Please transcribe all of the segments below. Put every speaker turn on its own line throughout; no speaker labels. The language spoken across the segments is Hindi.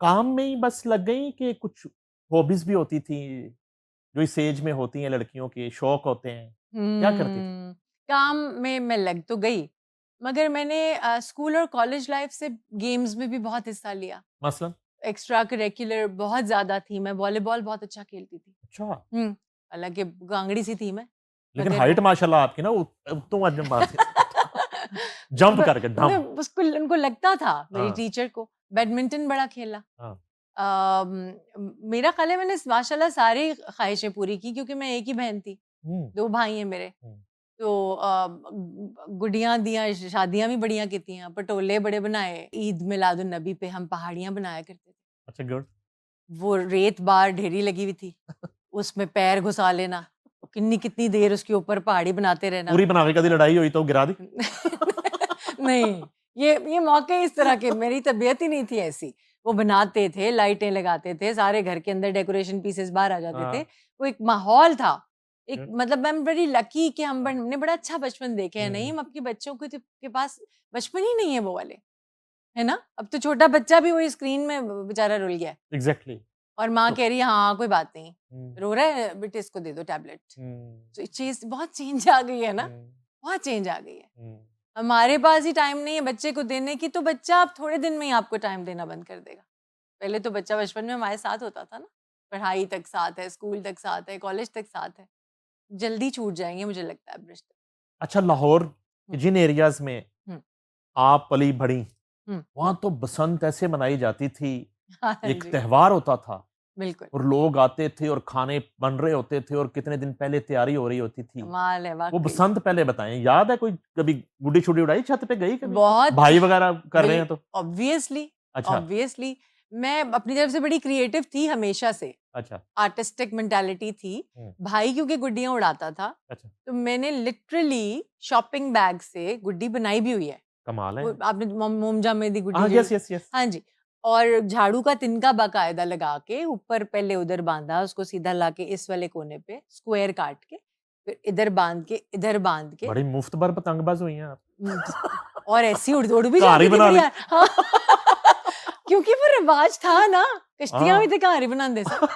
काम में ही बस लग गई कि कुछ हॉबीज भी होती थी जो इस एज में होती हैं लड़कियों के, शौक होते हैं, क्या करती थी?
काम में मैं लग तो गई, मगर मैंने स्कूल और कॉलेज लाइफ से गेम्स में भी बहुत हिस्सा लिया।
मसलन?
एक्स्ट्रा करिकुलर बहुत ज़्यादा थी, मैं वॉलीबॉल बहुत अच्छा खेलती थी।
अच्छा,
हालाँकि गांगड़ी सी थी मैं,
लेकिन
पता
हाइट
को।
माशाल्लाह आपकी ना तो अजम बात है। जंप करके ढम।
मतलब उसको उनको लगता था मेरी
हाँ,
टीचर को। बैडमिंटन बड़ा खेला।
हाँ।
मेरा ख़्याल है मैंने माशाल्लाह सारी ख़्वाहिशें पूरी की क्योंकि मैं एक ही बहन थी,
हुँ,
2 भाई हैं मेरे।
हुँ।
तो गुड्डियाँ दियाँ, शादियाँ भी बढ़िया की थी, पटोले बड़े बनाए। ईद मिलादुन नबी पे हम पहाड़ियाँ बनाया करते थे।
अच्छा गुड।
वो रेत बाहर ढेरी लगी हुई थी, उसमें पैर घुसा लेना, कितनी देर उसके ऊपर पहाड़ी बनाते रहना।
पूरी बनावे कदी लड़ाई हुई तो गिरा दी?
नहीं, ये मौके इस तरह के, मेरी तबीयत ही नहीं थी ऐसी। वो बनाते थे, लाइटें लगाते थे, सारे घर के अंदर डेकोरेशन पीसेस बाहर आ जाते थे।
हाँ,
वो एक माहौल था। एक
गुड।
मतलब आई एम वेरी लकी कि
हाँ।
हमने बड़ा अच्छा बचपन देखे हैं। नहीं,
हुँ,
हम अपने बच्चों के पास बचपन ही नहीं है वो वाले, है ना? अब तो छोटा बच्चा भी वही स्क्रीन में बेचारा रुल गया है
एग्ज़ैक्टली।
और माँ
तो
कह रही है, "हाँ, कोई बात नहीं,
हुँ,
रो रहा है, बेटे इसको दे दो टैबलेट।"
हुँ,
तो चीज़ बहुत चेंज आ गई है ना,
हुँ,
बहुत चेंज आ गई है।
हुँ।
हमारे पास ही टाइम नहीं है बच्चे को देने की, तो बच्चा अब थोड़े दिन में ही आपको टाइम देना बंद कर देगा। पहले तो बच्चा बचपन में हमारे साथ होता था ना, पढ़ाई तक साथ है, स्कूल तक साथ है, कॉलेज तक साथ है। जल्दी छूट जाएँगे मुझे लगता है अब रिश्ते।
अच्छा लाहौर के
हुँ,
जिन एरियाज़ में
हुँ,
आप पली-बढ़ी,
हुँ, हुँ।
वहाँ तो बसंत ऐसे मनाई जाती थी,
हाँ
एक
जी,
त्योहार होता था
बिल्कुल।
और लोग आते थे और खाने बन रहे होते थे और कितने दिन पहले तैयारी हो रही होती थी।
कमाल है
वो
वाक़ई।
बसंत पहले बताएँ, याद है कोई कभी गुड्डी-शुड्डी उड़ाई, छत पे गई कभी?
बहुत
भाई वगैरह कर रहे
बिल
हैं तो?
ऑब्वियसली,
अच्छा,
ऑब्वियसली मैं अपनी तरफ से बड़ी क्रिएटिव थी हमेशा से।
अच्छा।
आर्टिस्टिक मेंटालिटी थी।
हुँ,
भाई क्योंकि गुड्डियाँ उड़ाता था,
अच्छा,
तो मैंने लिटरली शॉपिंग बैग से गुड्डी बनाई भी हुई है।
कमाल है।
वो आपने मोमजामे दी गुड्डी
हाँ,
जो।
Yes, yes, yes.
हाँ जी, और झाड़ू का तिनका बाकायदा लगा के ऊपर पहले उधर बाँधा, उसको सीधा लाके इस वाले कोने पे स्क्वायर काट के, फिर इधर बाँध के, इधर बाँध के।
बड़ी मुफ्त भर पतंगबाज़ हुई हैं आप।
उम, और ऐसी उड़ भी
घर ही
जाती थी
बना ली।
बढ़िया। हाँ। क्योंकि वो रिवाज था ना, कश्तियाँ भी
हाँ।
ते घर ही बनांदे सन।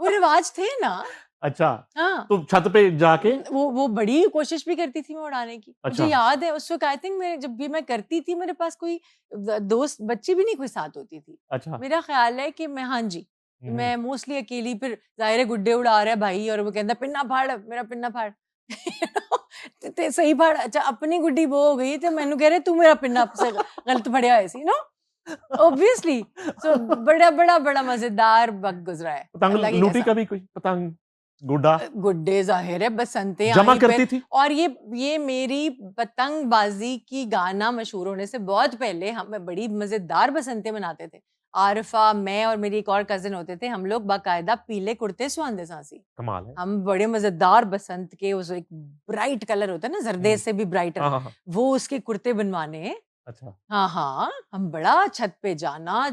वो रिवाज थे ना।
अच्छा,
हाँ।
तो छत पे जाके
वो बड़ी कोशिश भी करती थी मैं उड़ाने की। मुझे
अच्छा,
याद है उस वक़्त आई थिंक मैं जब भी मैं करती थी मेरे पास कोई दोस्त बच्ची भी नहीं कोई साथ होती थी।
अच्छा।
मेरा ख़्याल है कि मैं हाँ जी,
हुँ, हुँ।
मैं मोस्टली अकेली, फिर ज़ाहिर है गुड्डे उड़ा रहा है भाई और वो कहता पिन्ना फाड़, मेरा पिन्ना फाड़। ते सही फाड़, अच्छा अपनी गुड्डी वो हो गई ते मैनू कह रहे तू मेरा पिन्ना गलत फड़िया होया सी, ऑब्वियसली। सो बड़ा मज़ेदार वक़्त गुज़रा है। अल्लाह
पतंग
की
लूटी
कसम।
कभी कोई पतंग, गुड्डा
गुड्डे ज़ाहिर है बसंतें
जमा
आई फिर।
करती थी?
और ये मेरी पतंगबाज़ी की गाना मशहूर होने से बहुत पहले हम बड़ी मज़ेदार बसंतें मनाते थे। आरिफ़ा, मैं और मेरी एक और कज़िन होते थे, हम लोग बाकायदा पीले कुर्ते सुआंदे सासी।
कमाल है।
हम बड़े मज़ेदार बसंत के उस एक ब्राइट कलर होता है ना, ज़रदे
हुँ।
से भी ब्राइटर,
हाँ, हाँ, हाँ।
वो उसके कुर्ते बनवाने।
अच्छा।
हाँ, हाँ, हम बड़ा छत पे जाना,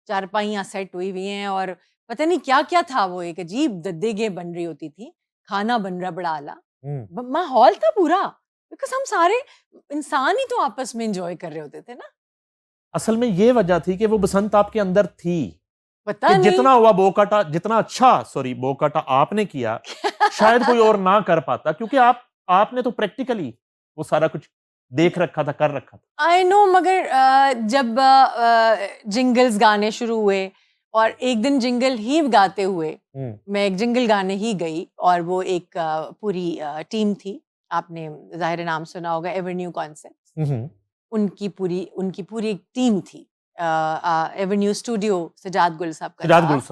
चारपाइयाँ सेट हुई हुई हैं और पता नहीं क्या-क्या था, वो एक अजीब देगें बन रही होती थी, खाना बन रहा बड़ा आला,
हुँ।
माहौल था पूरा, बिकॉज़ हम सारे इंसान ही तो आपस में एन्जॉय कर रहे होते थे ना,
असल में ये वजह थी कि वो बसंत आपके अंदर थी, कि
पता नहीं।
जितना हुआ बोकाटा जितना अच्छा सॉरी बोकाटा आपने किया, शायद कोई और ना कर पाता क्योंकि आपने तो प्रैक्टिकली वो सारा कुछ देख रखा था, कर रखा था।
आई नो, मगर जब जिंगल्स गाने शुरू हुए और एक दिन जिंगल ही गाते हुए
हुँ।
मैं एक जिंगल गाने ही गई और वो एक पूरी टीम थी। आपने ज़ाहिर है नाम सुना होगा, एवेन्यू कॉन्सेप्ट्स।
हुँ, हुँ।
उनकी पूरी एक टीम थी। एवेन्यू स्टूडियो सजाद गुल साहब का था।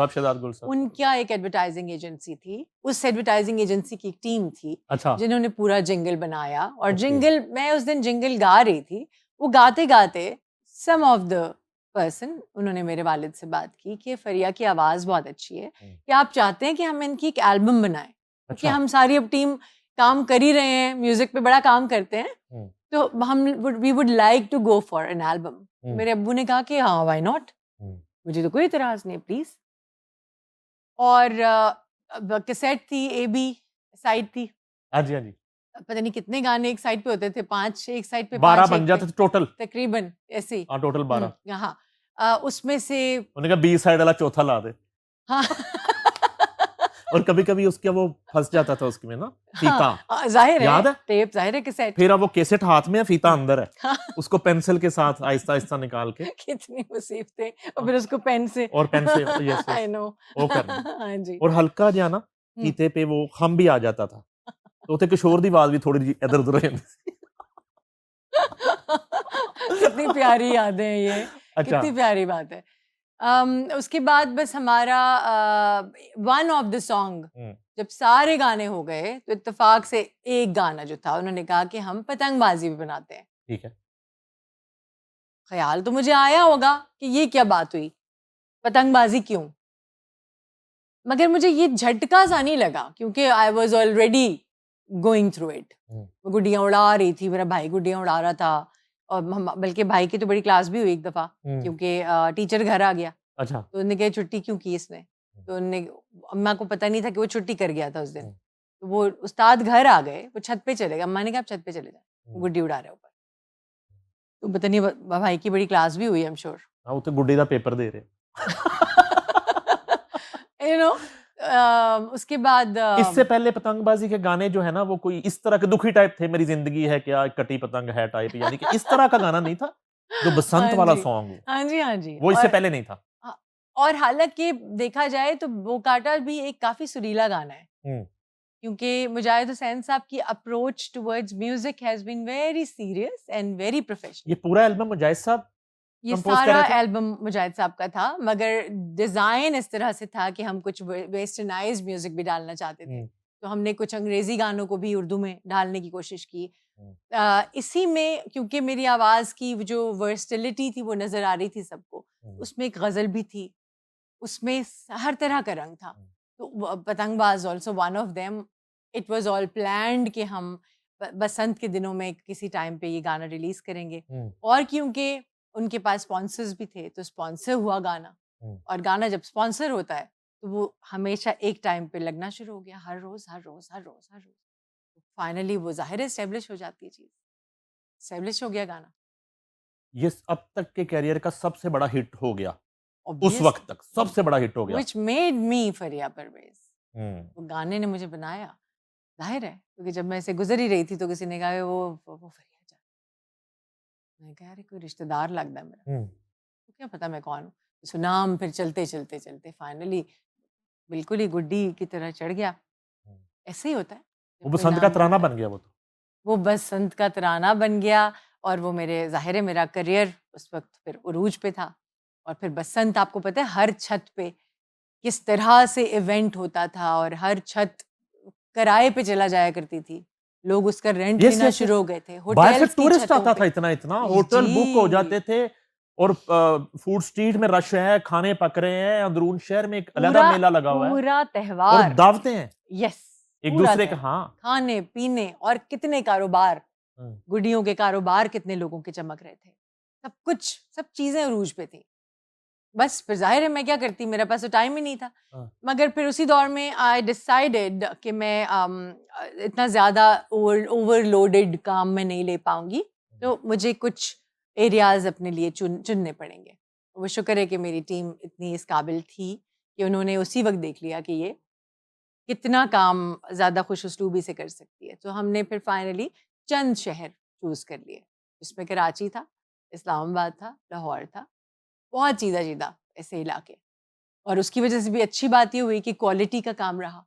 शहज़ाद गुल साहब।
उनका एक एडवर्टाइजिंग एजेंसी थी। उस एडवर्टाइजिंग एजेंसी की एक टीम थी,
अच्छा,
जिन्होंने पूरा जिंगल बनाया और
ओके।
जिंगल मैं उस दिन जिंगल गा रही थी। वो गाते-गाते सम ऑफ द पर्सन उन्होंने मेरे वालिद से बात की कि फ़रिया की आवाज़ बहुत अच्छी है।
हुँ।
क्या आप चाहते हैं कि हम इनकी एक एल्बम बनाएँ? क्योंकि
अच्छा।
हम सारी अब टीम काम कर ही रहे हैं, म्यूज़िक पे बड़ा काम करते हैं।
हुँ,
तो we would like to go for an album. तो
हुँ,
मेरे अब्बू ने कहा कि हाँ, व्हाई नॉट?
हुँ।
मुझे तो कोई इतराज़ नहीं, प्लीज़। और कैसेट थी, एबी साइड थी।
हाँ जी, हाँ जी।
पता नहीं कितने गाने एक साइड पे होते थे, 5 एक साइड पे
12
5
बन
एक पे,
जाते थे टोटल।
तकरीबन ऐसे ही।
हाँ, टोटल 12।
हाँ। उसमें से
उन्होंने कहा बी साइड वाला चौथा ला दे।
हाँ
और कभी कभी उसके वो फंस जाता था उसके में ना फीता,
जाहिर
याद
है
है?
टेप, जाहिर है कैसेट।
फिर अब वो कैसेट हाथ में है, फीता अंदर है,
हाँ,
उसको पेंसिल के साथ आहिस्ता आहिस्ता निकाल के
कितनी मुसीबतें, और फिर उसको पेन से
और पेन से यस
आई
यस
नो
वो करना।
हाँ जी।
और हल्का जिहा ना
हम्म।
फीते पे वो खम भी आ जाता था, तो उते किशोर दी आवाज भी थोड़ी जी इधर उधर हो जाती थी।
कितनी प्यारी यादें हैं ये,
अच्छा
कितनी प्यारी बात है। उसके बाद बस हमारा वन ऑफ द सॉन्ग, जब सारे गाने हो गए तो इत्तेफाक से एक गाना जो था उन्होंने कहा कि हम पतंगबाजी भी बनाते हैं।
ठीक है।
ख्याल तो मुझे आया होगा कि ये क्या बात हुई, पतंगबाजी क्यों, मगर मुझे ये झटका सा नहीं लगा क्योंकि I was already going through it. मैं गुड्डियाँ उड़ा रही थी, मेरा भाई गुड्डियाँ उड़ा रहा था, और बल्कि भाई की तो बड़ी क्लास भी हुई एक दफ़ा क्योंकि टीचर घर आ गया।
अच्छा
तो उन्होंने कहा छुट्टी क्यों की इसने, तो उन्होंने, अम्मा को पता नहीं था कि वो छुट्टी कर गया था उस दिन। तो वो उस्ताद घर आ गए, वो छत पे चले गए, अम्मा ने कहा आप छत पे चले जाए, वो गुड्डी उड़ा रहे ऊपर। तो पता नहीं भाई की बड़ी क्लास भी हुई, आई एम श्योर।
हाँ उते गुड्डी दा पेपर दे रहे
यू नो उसके बाद
इससे पहले पतंगबाजी के गाने जो है ना वो कोई इस तरह के दुखी टाइप थे, मेरी जिंदगी है क्या, कटी पतंग है टाइप, यानी कि इस तरह का गाना नहीं था जो बसंत
हाँ
वाला
जी,
सॉन्ग हो,
हाँ जी, हाँ जी।
वो इससे पहले नहीं था।
हाँ, और हालांकि देखा जाए तो बोकाटा भी एक काफी सुरीला गाना है क्योंकि मुजाहिद हुसैन साहब की approach towards music has been very serious and very professional.
ये पूरा एल्बम मुजाहिद साहब
ये
कंपोज कर
सारा
रहे थे?
एल्बम मुजाहिद साहब का था, मगर डिजाइन इस तरह से था कि हम कुछ वेस्टर्नाइज्ड म्यूजिक भी डालना चाहते थे, तो हमने कुछ अंग्रेजी गानों को भी उर्दू में डालने की कोशिश की। इसी में क्योंकि मेरी आवाज़ की जो वर्सटिलिटी थी वो नज़र आ रही थी सबको, उसमें एक गज़ल भी थी, उसमें हर तरह का रंग था। तो पतंगबाज also one of them. It was all planned कि हम बसंत के दिनों में किसी टाइम पे ये गाना रिलीज़ करेंगे, और क्योंकि उनके पास स्पॉन्सर्स भी थे तो स्पॉन्सर हुआ गाना, और गाना जब स्पॉन्सर होता है तो वो हमेशा एक टाइम पे लगना शुरू हो गया, हर रोज़ हर रोज़ हर रोज़ हर रोज़। फाइनली वो ज़ाहिर है एस्टेब्लिश हो जाती है चीज़, एस्टेब्लिश हो गया गाना।
ये अब तक के कैरियर का सबसे बड़ा हिट हो गया, उस
Obviously,
वक्त तक सबसे बड़ा हिट हो गया।
which made me फरिया परवेज।
हम्म,
वो गाने ने मुझे बनाया, जाहिर है, क्योंकि जब मैं ऐसे गुजर ही रही थी तो किसी ने कहा वो फरिया जा, मैं कहा अरे कोई रिश्तेदार लगता है मेरा, तो क्या पता मैं कौन हूँ। सुनाम फिर चलते चलते चलते फाइनली बिल्कुल ही गुड्डी की तरह चढ़ गया। ऐसे ही होता है जब
वो
कोई
बसंत का
नाम
तराना
लेता है।
बन गया वो तो।
वो बसंत का तराना बन गया, और वो मेरे ज़ाहिर है मेरा करियर उस वक्त फिर उरूज पे था। और फिर बसंत आपको पता है हर छत पे किस तरह से इवेंट होता था, और हर छत किराए पे चला जाया करती थी, लोग उसका रेंट
यस
लेना
यस
शुरू
यस
हो गए थे
बाहर से
होटल्स की
टूरिस्ट
छतों
आता था
पे।
इतना इतना, होटल बुक हो
जी
जाते थे, और फूड स्ट्रीट में रश है, खाने पक रहे हैं, अंदरून शहर में एक अलग
पूरा
मेला लगा हुआ है,
पूरा
और
त्योहार,
दावतें हैं
यस,
एक
पूरा
दूसरे का।
त्योहार,
हाँ
खाने पीने और कितने कारोबार, गुड्डियों के कारोबार कितने लोगों के चमक रहे थे, सब कुछ, सब चीजें अरूज पे थी। बस फिर जाहिर है मैं क्या करती, मेरे पास तो टाइम ही नहीं था। मगर फिर उसी दौर में आई डिसाइडेड कि मैं इतना ज़्यादा ओवरलोडेड काम मैं नहीं ले पाऊंगी, तो मुझे कुछ एरियाज अपने लिए चुनने पड़ेंगे। वो शुक्र है कि मेरी टीम इतनी इस काबिल थी कि उन्होंने उसी वक्त देख लिया कि ये कितना काम ज़्यादा खुश उसलूबी से कर सकती है। तो हमने फिर फाइनली चंद शहर चूज़ कर लिए, जिसमें कराची था, इस्लामाबाद था, लाहौर था, बहुत सीधा सीधा ऐसे इलाके। और उसकी वजह से भी अच्छी बात ये हुई कि क्वालिटी का काम रहा।